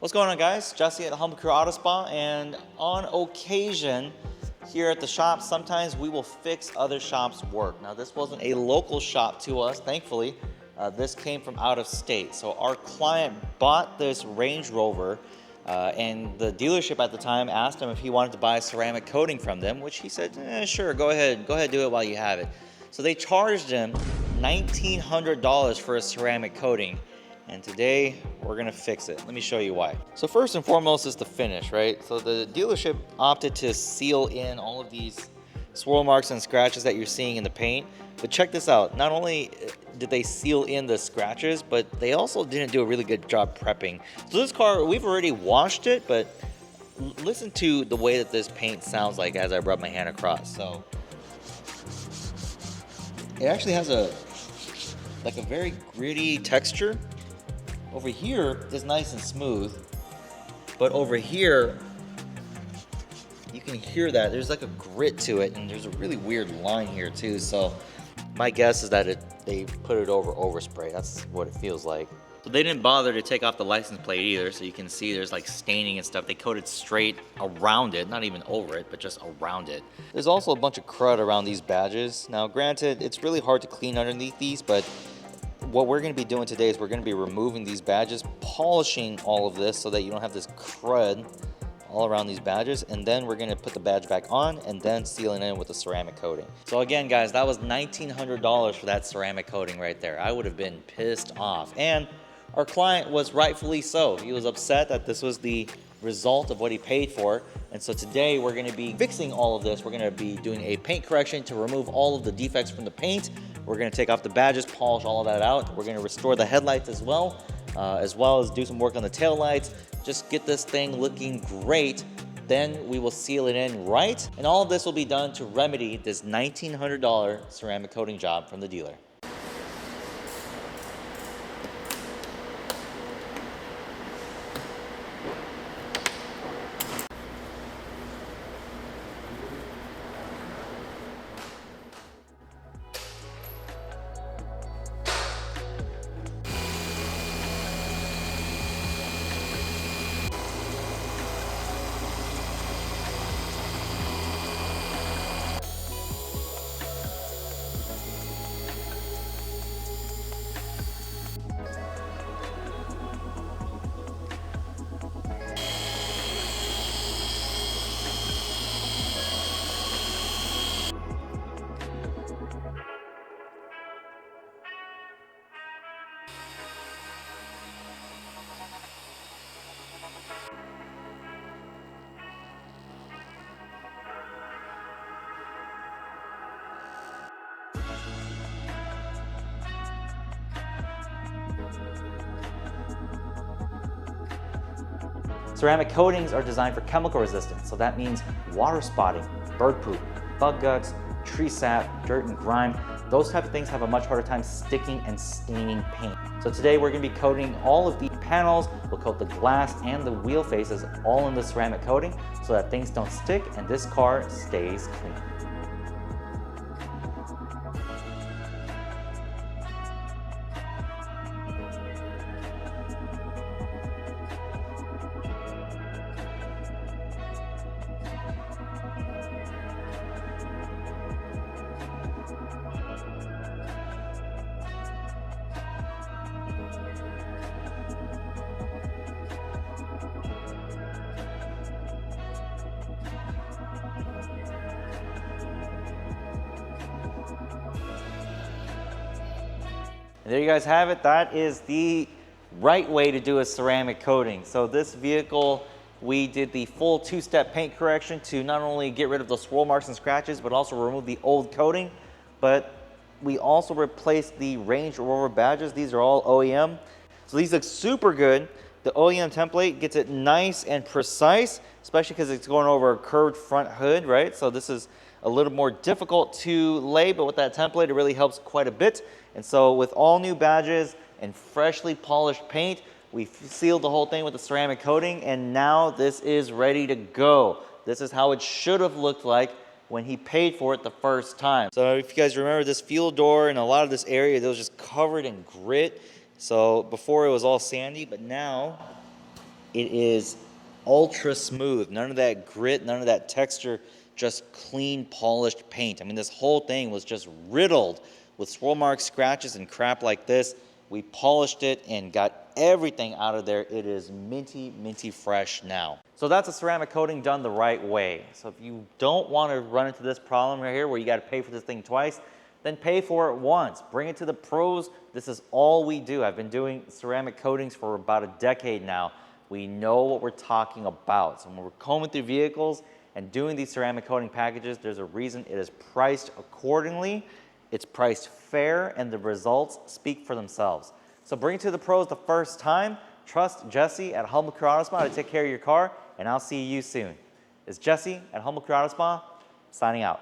What's going on, guys? Jesse at Humble Crew Auto Spa, and on occasion here at the shop, sometimes we will fix other shops' work. Now, this wasn't a local shop to us, thankfully. This came from out of state. So our client bought this Range Rover, and the dealership at the time asked him if he wanted to buy a ceramic coating from them, which he said, sure, go ahead, do it while you have it. So they charged him $1,900 for a ceramic coating. And today we're gonna fix it. Let me show you why. So first and foremost is the finish, right? So the dealership opted to seal in all of these swirl marks and scratches that you're seeing in the paint. But check this out. Not only did they seal in the scratches, but they also didn't do a really good job prepping. So this car, we've already washed it, but listen to the way that this paint sounds like as I rub my hand across. So it actually has a very gritty texture. Over here is nice and smooth, but over here, you can hear that there's like a grit to it, and there's a really weird line here too. So my guess is that they put it over overspray. That's what it feels like. So they didn't bother to take off the license plate either, so you can see there's like staining and stuff. They coated straight around it, not even over it, but just around it. There's also a bunch of crud around these badges. Now granted, it's really hard to clean underneath these, but what we're going to be doing today is we're going to be removing these badges, polishing all of this so that you don't have this crud all around these badges, and then we're going to put the badge back on and then sealing it in with a ceramic coating. So again, guys, that was $1,900 for that ceramic coating right there. I would have been pissed off, and our client was rightfully so. He was upset that this was the result of what he paid for. And so today we're going to be fixing all of this. We're going to be doing a paint correction to remove all of the defects from the paint. We're going to take off the badges, polish all of that out. We're going to restore the headlights as well as do some work on the tail lights. Just get this thing looking great. Then we will seal it in right. And all of this will be done to remedy this $1,900 ceramic coating job from the dealer. Ceramic coatings are designed for chemical resistance, so that means water spotting, bird poop, bug guts, tree sap, dirt and grime. Those type of things have a much harder time sticking and staining paint. So today we're going to be coating all of the panels. We'll coat the glass and the wheel faces all in the ceramic coating so that things don't stick and this car stays clean. And there you guys have it. That is the right way to do a ceramic coating. So this vehicle, we did the full two-step paint correction to not only get rid of those swirl marks and scratches, but also remove the old coating. But we also replaced the Range Rover badges. These are all OEM. So these look super good. The OEM template gets it nice and precise, especially because it's going over a curved front hood, right? So this is a little more difficult to lay, but with that template, it really helps quite a bit. And so with all new badges and freshly polished paint, we sealed the whole thing with a ceramic coating, and now this is ready to go. This is how it should have looked like when he paid for it the first time. So if you guys remember, this fuel door and a lot of this area, that was just covered in grit. So before it was all sandy, but now It is ultra smooth, none of that grit, none of that texture, just clean, polished paint. I mean, this whole thing was just riddled with swirl marks, scratches, and crap like this. We polished it and got everything out of there. It is minty, minty fresh now. So that's a ceramic coating done the right way. So if you don't want to run into this problem right here where you got to pay for this thing twice, then pay for it once. Bring it to the pros. This is all we do. I've been doing ceramic coatings for about a decade now. We know what we're talking about. So when we're combing through vehicles and doing these ceramic coating packages, there's a reason it is priced accordingly. It's priced fair, and the results speak for themselves. So bring it to the pros the first time. Trust Jesse at Humble Crew Auto Spa to take care of your car, and I'll see you soon. It's Jesse at Humble Crew Auto Spa, signing out.